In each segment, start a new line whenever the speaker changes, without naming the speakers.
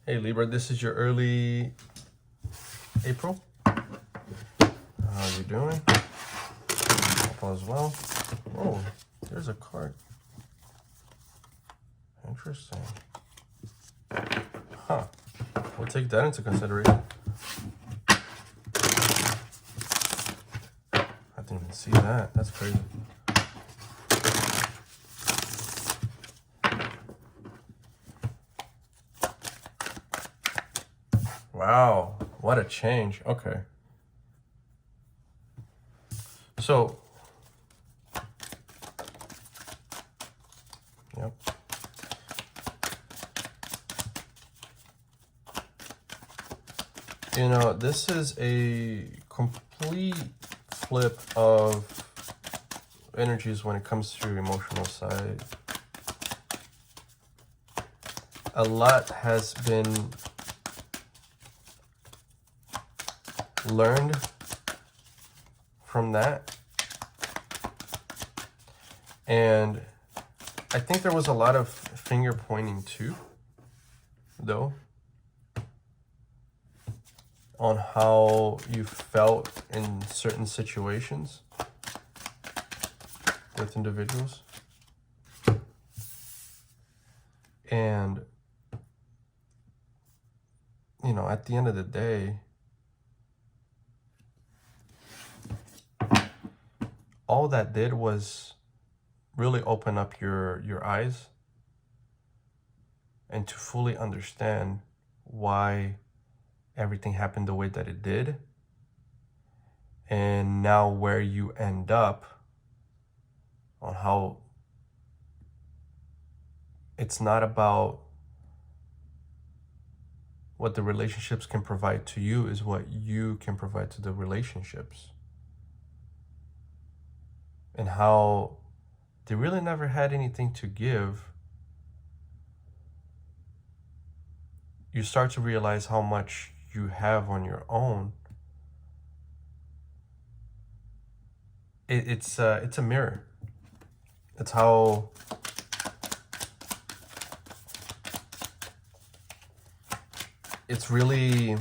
Hey Libra, this is your early April. How you doing? Hope all is well. Oh, there's a card. Interesting. Huh. We'll take that into consideration. I didn't even see that. That's crazy. Wow, what a change. Okay. So, yep. You know, this is a complete flip of energies when it comes to your emotional side. A lot has been learned from that, and I think there was a lot of finger pointing too, though, on how you felt in certain situations with individuals. And you know, at the end of the day, all that did was really open up your eyes and to fully understand why everything happened the way that it did, and now where you end up, on how it's not about what the relationships can provide to you, is what you can provide to the relationships, and how they really never had anything to give. You start to realize how much you have on your own. It's a mirror. It's how it's really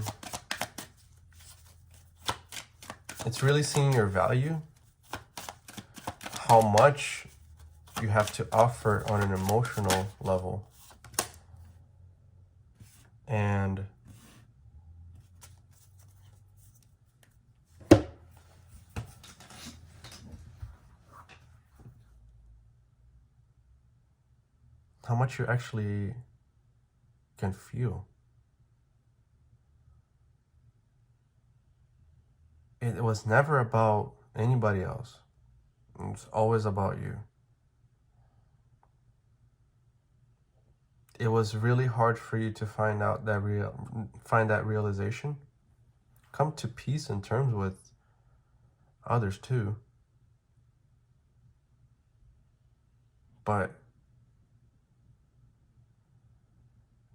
seeing your value, how much you have to offer on an emotional level, and how much you actually can feel. It was never about anybody else. It's always about you. It was really hard for you to find that realization, come to peace in terms with others too. But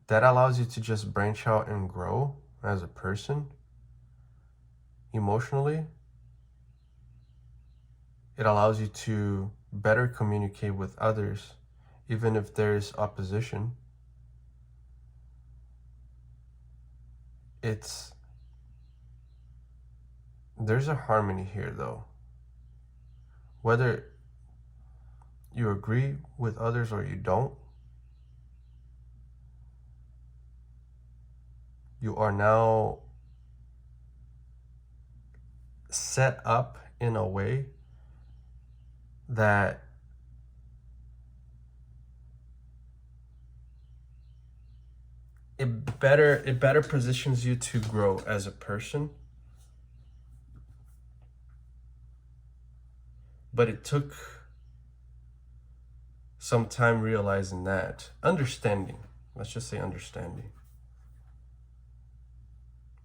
that allows you to just branch out and grow as a person emotionally. It allows you to better communicate with others, even if there's opposition. There's a harmony here, though. Whether you agree with others or you don't, you are now set up in a way that it better positions you to grow as a person. But it took some time realizing that, understanding, let's just say understanding.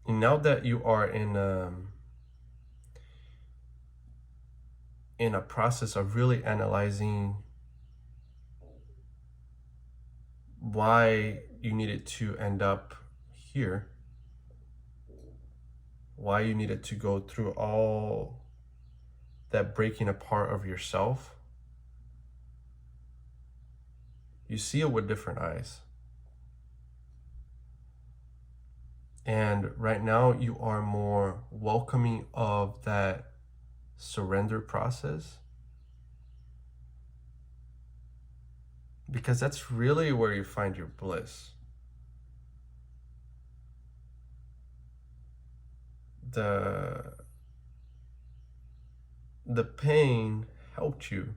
And now that you are in a process of really analyzing why you needed to end up here, why you needed to go through all that breaking apart of yourself, you see it with different eyes. And right now you are more welcoming of that surrender process, because that's really where you find your bliss. The pain helped you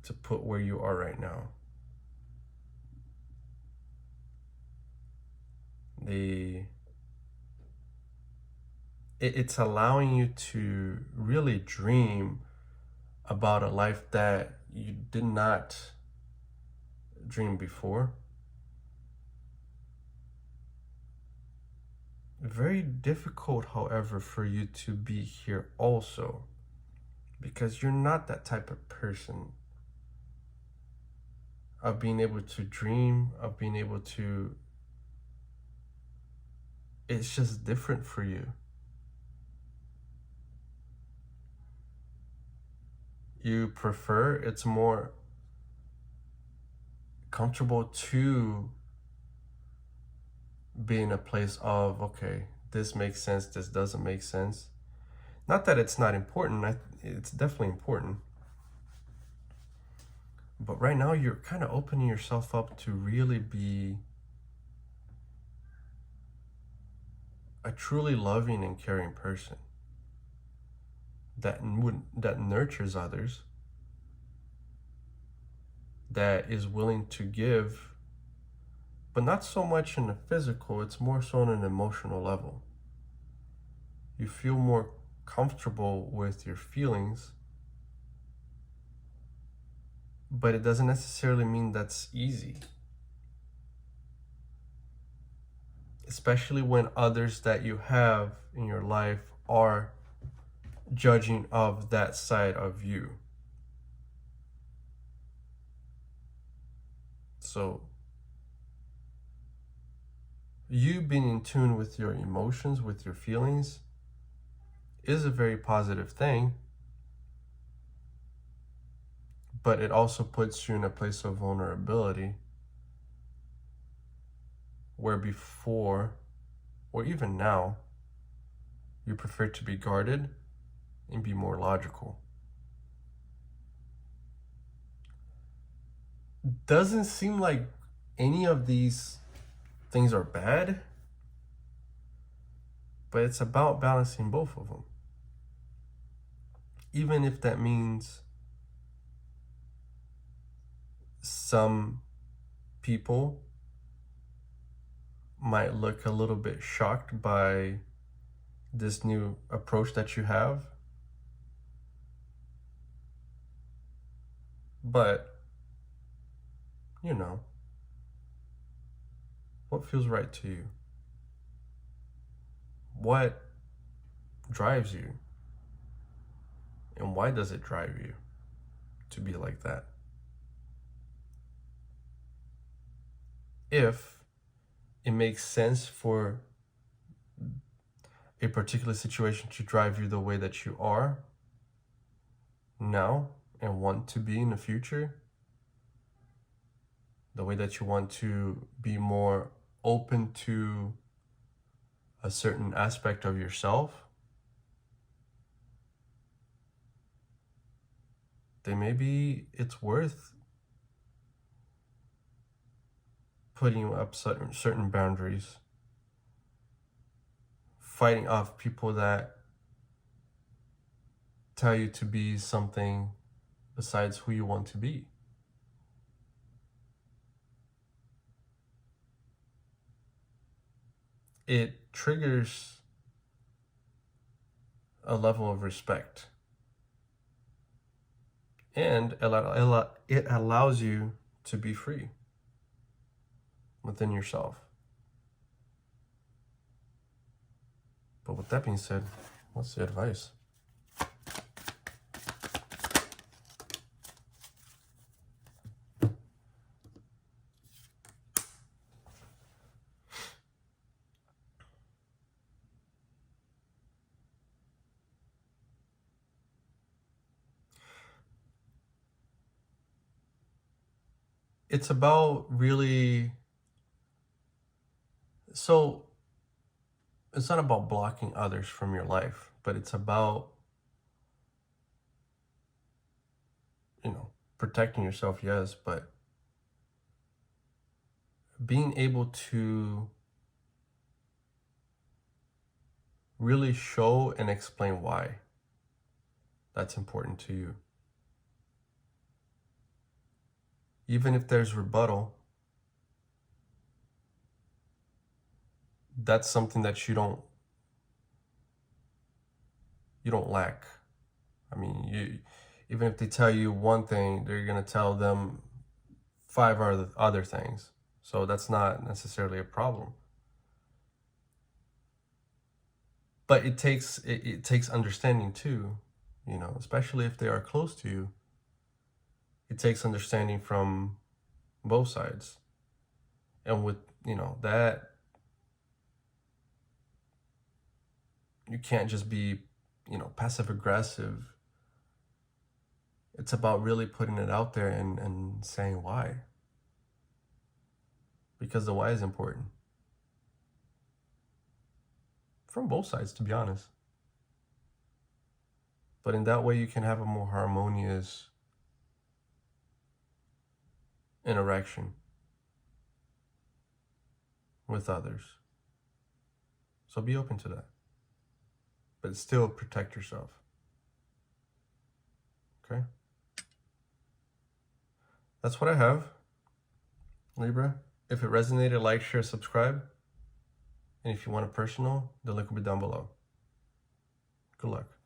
to put where you are right now. It's allowing you to really dream about a life that you did not dream before. Very difficult, however, for you to be here also, because you're not that type of person of being able to dream, of being able to, it's just different for you. You prefer, it's more comfortable to be in a place of, okay, this makes sense, this doesn't make sense. Not that it's not important, it's definitely important. But right now you're kind of opening yourself up to really be a truly loving and caring person that nurtures others, that is willing to give, but not so much in the physical, it's more so on an emotional level. You feel more comfortable with your feelings, but it doesn't necessarily mean that's easy. Especially when others that you have in your life are judging of that side of you. So you being in tune with your emotions, with your feelings, is a very positive thing, but it also puts you in a place of vulnerability where before, or even now, you prefer to be guarded and be more logical. Doesn't seem like any of these things are bad, but it's about balancing both of them. Even if that means some people might look a little bit shocked by this new approach that you have, but you know, what feels right to you? What drives you? And why does it drive you to be like that? If it makes sense for a particular situation to drive you the way that you are now and want to be in the future, the way that you want to be more open to a certain aspect of yourself, then maybe it's worth putting up certain boundaries, fighting off people that tell you to be something besides who you want to be. It triggers a level of respect, and it allows you to be free within yourself. But with that being said, what's the advice? It's about really So it's not about blocking others from your life, but it's about, protecting yourself, yes, but being able to really show and explain why that's important to you. Even if there's rebuttal, that's something that you don't lack. I mean, even if they tell you one thing, they're going to tell them 5 other things. So that's not necessarily a problem. But it takes understanding too, especially if they are close to you. It takes understanding from both sides. And with, that, you can't just be, passive aggressive. It's about really putting it out there and saying why. Because the why is important. From both sides, to be honest. But in that way, you can have a more harmonious interaction with others. So be open to that. But still protect yourself. Okay? That's what I have, Libra. If it resonated, like, share, subscribe. And if you want a personal, the link will be down below. Good luck.